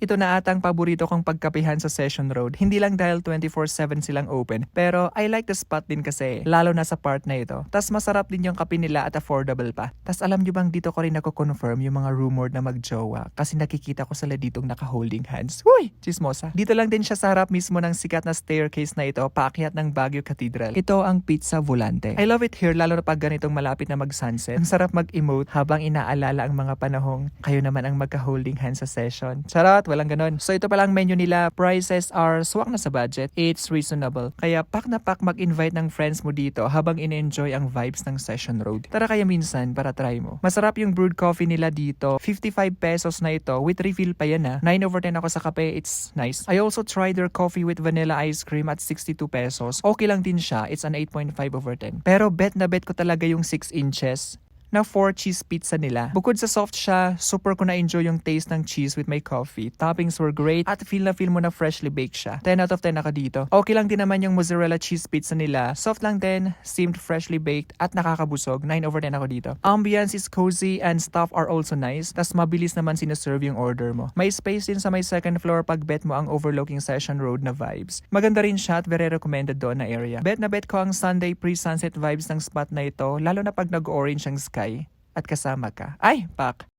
Ito na atang paborito kong pagkapihan sa Session Road. Hindi lang dahil 24/7 silang open, pero I like the spot din kasi, lalo na sa part na ito. Tas masarap din yung kape nila at affordable pa. Tas alam nyo bang dito ko rin nako-confirm yung mga rumored na magjowa kasi nakikita ko sila ditong naka-holding hands. Huy! Chismosa. Dito lang din siya sa harap mismo ng sikat na staircase na ito paakyat ng Baguio Cathedral. Ito ang Pizza Volante. I love it here lalo na pag ganitong malapit na mag-sunset. Ang sarap mag-emote habang inaalala ang mga panahong kayo naman ang magka-holding hands sa session. Charot! Walang ganon. So ito palang menu nila. Prices are swak na sa budget. It's reasonable. Kaya pak na pak mag-invite ng friends mo dito habang in-enjoy ang vibes ng Session Road. Tara kaya minsan para try mo. Masarap yung brewed coffee nila dito. 55 pesos na ito. With refill pa yan 9/10 ako sa kape. It's nice. I also tried their coffee with vanilla ice cream at 62 pesos. Okay lang din siya. It's an 8.5/10. Pero bet na bet ko talaga yung 6 inches na 4 cheese pizza nila. Bukod sa soft siya, super ko na-enjoy yung taste ng cheese with my coffee. Toppings were great at feel mo na freshly baked siya. 10 out of 10 ako dito. Okay lang din naman yung mozzarella cheese pizza nila. Soft lang din, steamed freshly baked at nakakabusog. 9/10 ako dito. Ambience is cozy and staff are also nice. Tas mabilis naman sinaserve yung order mo. May space din sa may second floor pag bet mo ang overlooking Session Road na vibes. Maganda rin siya at very recommended doon na area. Bet na bet ko ang Sunday pre-sunset vibes ng spot na ito, lalo na pag nag-orange ang sky at kasama ka. Ay, pak!